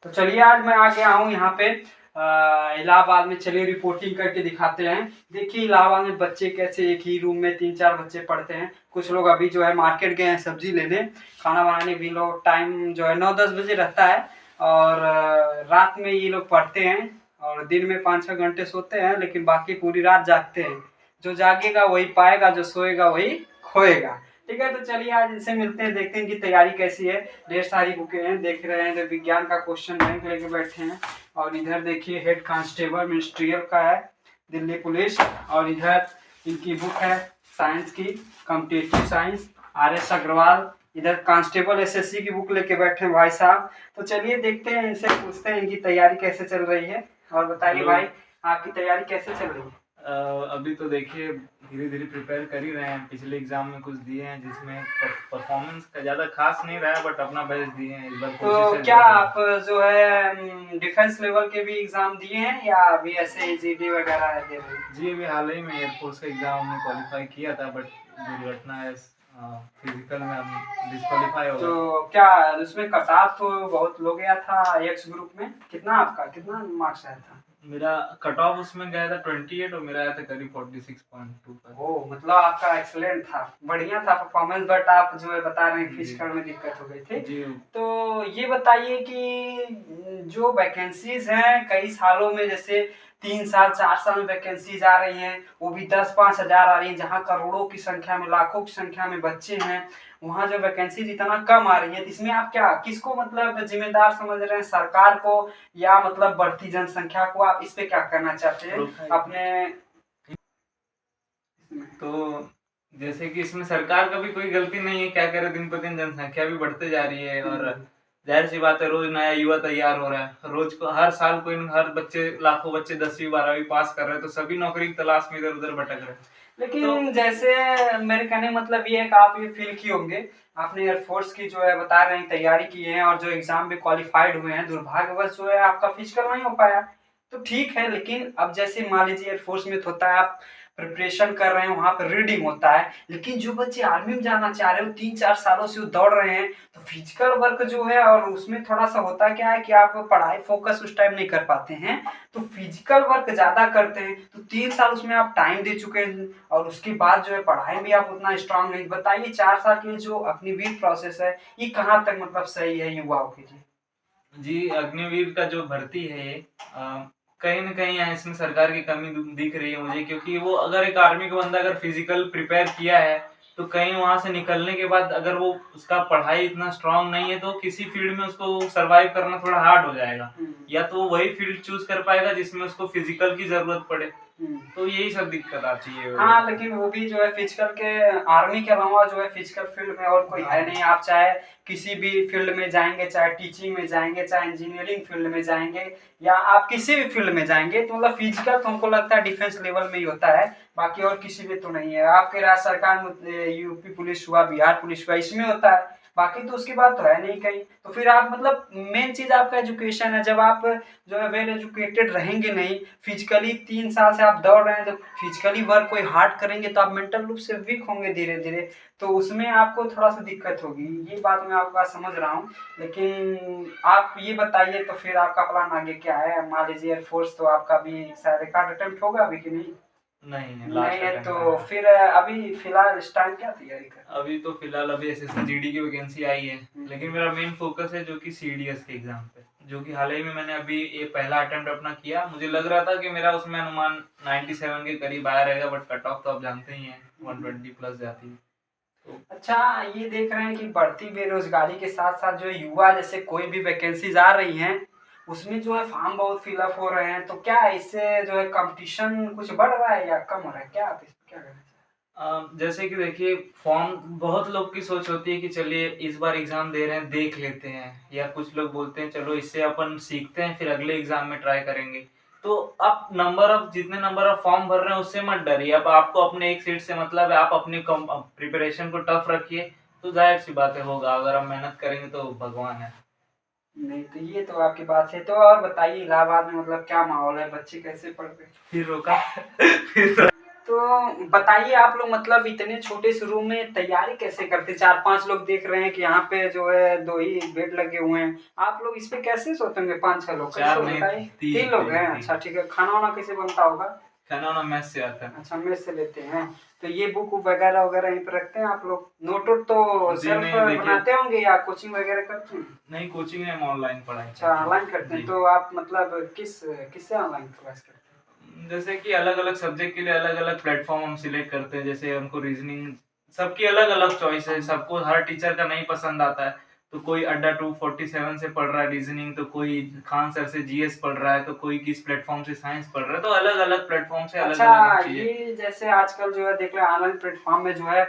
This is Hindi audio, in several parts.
तो चलिए आज मैं आ गया हूँ यहाँ पे इलाहाबाद में। चलिए रिपोर्टिंग करके दिखाते हैं। देखिए इलाहाबाद में बच्चे कैसे एक ही रूम में 3-4 बच्चे पढ़ते हैं। कुछ लोग अभी जो है मार्केट गए हैं सब्जी लेने, खाना बनाने भी लोग टाइम जो है 9-10 बजे रहता है। और रात में ये लोग पढ़ते हैं और दिन में 5-6 घंटे सोते हैं, लेकिन बाकी पूरी रात जागते हैं। जो जागेगा वही पाएगा, जो सोएगा वही खोएगा। ठीक है, तो चलिए आज इनसे मिलते हैं, देखते हैं कि तैयारी कैसी है। ढेर सारी बुकें हैं, देख रहे हैं, तो विज्ञान का क्वेश्चन बैंक लेके बैठे हैं। और इधर देखिए हेड कांस्टेबल मिनिस्ट्रियल का है, दिल्ली पुलिस। और इधर इनकी बुक है साइंस की, कॉम्पिटिटिव साइंस, RS अग्रवाल। इधर कांस्टेबल SSC की बुक लेके बैठे हैं भाई साहब। तो चलिए देखते हैं, इनसे पूछते हैं इनकी तैयारी कैसे चल रही है। और बताइए भाई, आपकी तैयारी कैसे चल रही है? अभी तो देखिए धीरे धीरे प्रिपेयर कर ही रहे हैं। पिछले एग्जाम में कुछ दिए हैं जिसमें परफॉर्मेंस का ज़्यादा खास नहीं रहा है, बट अपना बेस्ट दिए हैं इस बार। तो क्या आप जो है डिफेंस लेवल के भी एग्जाम दिए हैं या अभी ऐसे GD वगैरह दे रहे हैं? जी, अभी हाल ही में एयरफोर्स का एग्जाम हमने क्वालिफाई किया था, बट दुर्घटना है, फिजिकल में हम डिस्क्वालीफाई हो गए। तो क्या उसमें कट ऑफ तो बहुत लो गया था एक्स ग्रुप में, कितना आपका कितना मार्क्स आया था? मेरा कट ऑफ उसमें गया था 28 और मेरा आया था करीब 46.2 पर। ओ मतलब आपका एक्सीलेंट था, बढ़िया था परफॉर्मेंस। बट आप जो है बता रहे हैं जी। फिजिकल में दिक्कत हो गई थी। जी। तो ये बताइए कि जो वैकेंसीज हैं कई सालों में, जैसे 3 साल 4 साल में वैकेंसीज आ रही हैं, वो भी 10-5 हजार आ रही हैं, जहाँ करोड़ों की संख्या में लाखों की संख्या में बच्चे हैं, वहाँ जो वैकेंसीज इतना कम आ रही है। तो इसमें आप क्या किसको मतलब जिम्मेदार समझ रहे हैं, सरकार को या मतलब बढ़ती जनसंख्या को? आप इस पे क्या करना चाहते हैं अपने? तो जैसे कि इसमें सरकार का भी कोई गलती नहीं है, क्या करे, दिन पर दिन जनसंख्या भी बढ़ते जा रही है और जाहिर सी बात है रोज नया युवा तैयार हो रहा है। रोज को हर साल कोई हर बच्चे, लाखों बच्चे 10वीं 12वीं पास कर रहे हैं, तो सभी नौकरी की तलाश में इधर उधर भटक रहे हैं। लेकिन तो जैसे मेरे कहने मतलब ये है कि आप ये फील किए होंगे, आपने एयरफोर्स की जो है बता रहे हैं तैयारी की है और जो एग्जाम में क्वालिफाइड हुए हैं, दुर्भाग्यवश जो है आपका फिजिकल नहीं हो पाया। तो ठीक है, लेकिन अब जैसे मान लीजिए एयरफोर्स में तो होता है आप प्रिपरेशन कर रहे हैं, वहां पर रीडिंग होता है, लेकिन जो बच्चे आर्मी में जाना चाह रहे हो 3-4 सालों से वो दौड़ रहे हैं, तो फिजिकल वर्क जो है और उसमें थोड़ा सा होता क्या है कि आप पढ़ाई फोकस उस टाइम नहीं कर पाते हैं, तो फिजिकल वर्क ज्यादा करते हैं। तो 3 साल उसमें आप टाइम दे चुके हैं और उसके बाद जो है पढ़ाई भी आप उतना स्ट्रांग नहीं। बताइए 4 साल की जो अग्निवीर प्रोसेस है ये कहाँ तक मतलब सही है युवाओं के लिए? जी, अग्निवीर का जो भर्ती है कहीं न कहीं यहाँ इसमें सरकार की कमी दिख रही है मुझे, क्योंकि वो अगर एक आर्मी का बंदा अगर फिजिकल प्रिपेयर किया है, तो कहीं वहाँ से निकलने के बाद अगर वो उसका पढ़ाई इतना स्ट्रांग नहीं है, तो किसी फील्ड में उसको सर्वाइव करना थोड़ा हार्ड हो जाएगा। या तो वो वही फील्ड चूज कर पाएगा जिसमें उसको फिजिकल की जरूरत पड़े। तो यही सब दिक्कत आती है। हाँ, लेकिन वो भी जो है फिजिकल के आर्मी के अलावा जो है फिजिकल फील्ड में और कोई है नहीं। आप चाहे किसी भी फील्ड में जाएंगे, चाहे टीचिंग में जाएंगे, चाहे इंजीनियरिंग फील्ड में जाएंगे, या आप किसी भी फील्ड में जाएंगे, तो मतलब फिजिकल तो हमको लगता है डिफेंस लेवल में ही होता है, बाकी और किसी में तो नहीं है। आपके राज्य सरकार में यूपी पुलिस हुआ, बिहार पुलिस हुआ, इसमें होता है, बाकी तो उसकी बात तो है नहीं कहीं। तो फिर आप मतलब मेन चीज आपका एजुकेशन है। जब आप जो है वेल एजुकेटेड रहेंगे नहीं, फिजिकली 3 साल से आप दौड़ रहे हैं, तो फिजिकली वर्क कोई हार्ड करेंगे तो आप मेंटल रूप से वीक होंगे धीरे धीरे, तो उसमें आपको थोड़ा सा दिक्कत होगी। ये बात मैं आपका समझ रहा हूँ, लेकिन आप ये बताइए तो फिर आपका प्लान आगे क्या है? मान लीजिए एयरफोर्स तो आपका भी शायद एक आध अटेम्प्ट होगा अभी कि नहीं? नहीं है तो फिर अभी फिलहाल इस टाइम क्या तैयारी कर? अभी तो फिलहाल अभी SSC GD की वैकेंसी आई है, लेकिन मेरा मेन फोकस है जो कि CDS के एग्जाम पे, जो कि हाल ही में मैंने अभी ये पहला अटेम्प्ट अपना किया। मुझे लग रहा था कि मेरा उसमें अनुमान 97 के करीब आया रहेगा, बट कट ऑफ तो आप जानते ही हैं 120 प्लस जाती है। तो अच्छा, ये देख रहे हैं कि बढ़ती बेरोजगारी के साथ साथ जो युवा जैसे कोई भी वैकेंसीज आ रही हैं, उसमें जो है फॉर्म बहुत फिलअप हो रहे हैं, तो क्या इससे जो है कंपटीशन कुछ बढ़ रहा है या कम हो रहा है? क्या आप इसमें क्या कहना जैसे कि देखिए, फॉर्म बहुत लोग की सोच होती है कि चलिए इस बार एग्जाम दे रहे हैं, देख लेते हैं, या कुछ लोग बोलते हैं चलो इससे अपन सीखते हैं फिर अगले एग्जाम में ट्राई करेंगे। तो आप जितने नंबर ऑफ फॉर्म भर रहे हैं उससे मत डरिए। अब आपको अपने एक सीट से मतलब है, आप अपनी प्रिपरेशन को टफ रखिए, तो जाहिर सी बात है होगा। अगर हम मेहनत करेंगे तो भगवान है। नहीं, तो ये तो आपकी बात है। तो और बताइए इलाहाबाद में मतलब क्या माहौल है, बच्चे कैसे पढ़ रहे हैं? फिर रोका फिर तो बताइए आप लोग मतलब इतने छोटे से रूम में तैयारी कैसे करते? 4-5 लोग देख रहे हैं कि यहाँ पे जो है 2 ही बेड लगे हुए हैं। आप लोग इस पे कैसे सोते होंगे 5-6 लोग? कैसे चार नहीं, बताइए? 3 तीन लोग तीन हैं, तीन। अच्छा ठीक है। खाना-वाना कैसे बनता होगा? खाना वाना मेस से आता है। अच्छा मेस से लेते हैं। तो ये बुक वगैरह यहीं पे रखते हैं आप लोग? नोट-वोट तो जी सेल्फ नहीं, देखिए बनाते होंगे या कोचिंग वगैरह करते हैं? नहीं, कोचिंग में हम ऑनलाइन पढ़ाई अच्छा करते ऑनलाइन हैं। करते हैं। जी। तो आप मतलब किससे ऑनलाइन क्लास करते हैं? जैसे कि अलग-अलग सब्जेक्ट के लिए अलग-अलग प्लेटफ़ॉर्म हम सिलेक्ट करते हैं, जैसे हमको रीज़निंग सबकी अलग-अलग चॉइस है, सबको हर टीचर का नहीं पसंद आता है। तो कोई अड्डा 247 से पढ़ रहा है रीज़निंग, तो कोई खान सर से जीएस पढ़ रहा है, तो कोई किस प्लेटफ़ॉर्म से साइंस पढ़ रहा है, तो अलग-अलग प्लेटफ़ॉर्म से अच्छा, अलग-अलग हम चीज़ें। ये जैसे आजकल जो है देख रहे हैं ऑनलाइन प्लेटफ़ॉर्म में जो है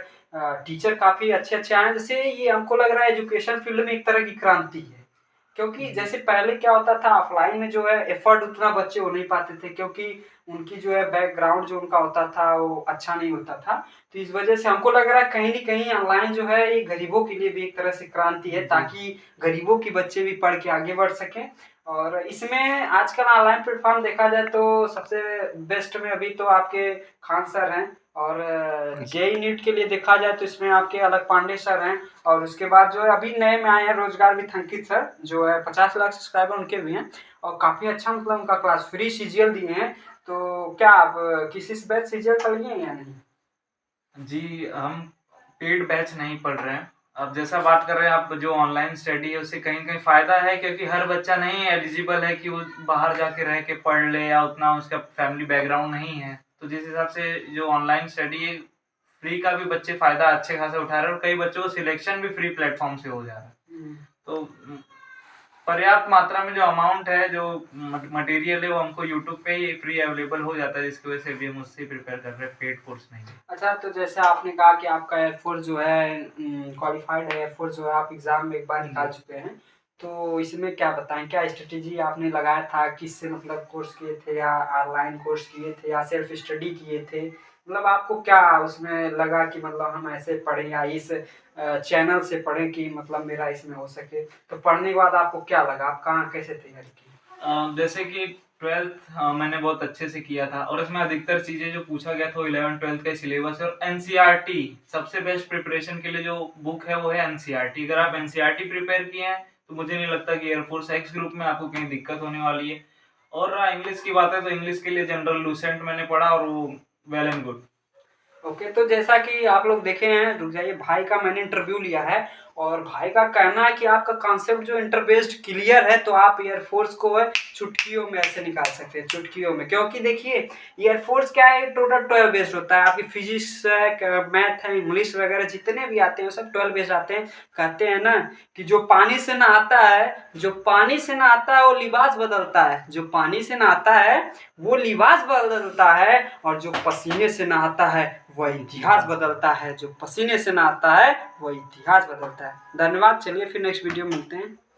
टीचर काफ़ी अच्छे-अच्छे आए हैं। जैसे ये हमको लग रहा है एजुकेशन फ़ील्ड में एक तरह की क्रांति है। क्योंकि जी। जैसे पहले क्या होता था ऑफ़लाइन में जो है एफ़र्ट उतना बच्चे हो नहीं पाते थे क्योंकि उनकी जो है बैकग्राउंड जो उनका होता था वो अच्छा नहीं होता था। तो इस वज़ह से हमको लग रहा है कहीं न कहीं ऑनलाइन जो है ये गरीबों के लिए भी एक तरह से क्रांति है जी। ताकि गरीबों के बच्चे भी पढ़ के आगे बढ़ सकें। और इसमें आजकल ऑनलाइन प्लेटफ़ॉर्म देखा जाए तो सबसे बेस्ट में अभी तो आपके खान सर हैं और जेईई नीट के लिए देखा जाए तो इसमें आपके अलग पांडे सर हैं और उसके बाद जो है अभी नए में आए हैं रोजगार विथ अंकित सर जो है 50 लाख सब्सक्राइबर उनके भी हैं और काफ़ी अच्छा मतलब उनका क्लास फ्री सीजीएल दिए हैं। तो क्या आप किसी से बैच सीजीएल कर लिए हैं या नहीं? जी, हम पेड बैच नहीं पढ़ रहे हैं। अब जैसा बात कर रहे हैं आप जो ऑनलाइन स्टडी है उससे कहीं-कहीं फ़ायदा है क्योंकि हर बच्चा नहीं एलिजिबल है कि वो बाहर जाके रह के पढ़ ले या उतना उसका फैमिली बैकग्राउंड नहीं है। तो जिस हिसाब से जो ऑनलाइन स्टडी है, फ्री का भी बच्चे फ़ायदा अच्छे खासा उठा रहे हैं और कई बच्चों को सिलेक्शन भी फ्री प्लेटफ़ॉर्म से हो जा रहा है। हुँ। तो पर्याप्त मात्रा में जो अमाउंट है, जो मटेरियल है वो हमको यूट्यूब पे ही फ्री अवेलेबल हो जाता है जिसकी वज़ह से अभी हम उससे प्रिपेयर कर रहे हैं, पेड कोर्स नहीं है। अच्छा, तो जैसे आपने कहा कि आपका एयरफोर्स जो है क्वालिफ़ाइड है एयरफोर्स जो है आप एग्ज़ाम में एक बार निकाल जी। चुके हैं। तो इसमें क्या बताएँ, क्या स्ट्रैटेजी आपने लगाया था? किससे मतलब कोर्स किए थे या ऑनलाइन कोर्स किए थे या सेल्फ स्टडी किए थे? मतलब आपको क्या उसमें लगा कि मतलब हम ऐसे पढ़ें या इस चैनल से पढ़ें कि मतलब मेरा इसमें हो सके? तो पढ़ने के बाद आपको क्या लगा? आप कहाँ कैसे तैयारी की? जैसे कि 12th मैंने बहुत अच्छे से किया था और इसमें अधिकतर चीज़ें जो पूछा गया था वो 11th-12th का सिलेबस है और एनसीईआरटी सबसे बेस्ट प्रिपरेशन के लिए जो बुक है वो है एनसीईआरटी। अगर आप एनसीईआरटी प्रिपेयर किए हैं तो मुझे नहीं लगता कि एयरफोर्स एक्स ग्रुप में आपको कहीं दिक्कत होने वाली है। और इंग्लिश की बात है तो इंग्लिश के लिए जनरल लूसेंट मैंने पढ़ा और वो वेल एंड गुड। ओके, तो जैसा कि आप लोग देखे हैं, रुक जाइए, भाई का मैंने इंटरव्यू लिया है और भाई का कहना है कि आपका कॉन्सेप्ट जो इंटर बेस्ड क्लियर है तो आप एयरफोर्स को है चुटकियों में ऐसे निकाल सकते हैं, चुटकियों में। क्योंकि देखिए एयरफोर्स क्या है, टोटल 12 बेस्ड होता है। आपकी फिजिक्स है, मैथ है, इंग्लिश वगैरह जितने भी आते हैं वो सब 12 बेस्ड आते हैं। कहते हैं ना कि जो पानी से नहाता है, जो पानी से नहाता है वो लिबास बदलता है, जो पानी से नहाता है वो लिबास बदलता है और जो पसीने से नहाता है वह इतिहास बदलता है। जो पसीने से नहाता है वह इतिहास बदलता है। धन्यवाद, चलिए फिर नेक्स्ट वीडियो में मिलते हैं।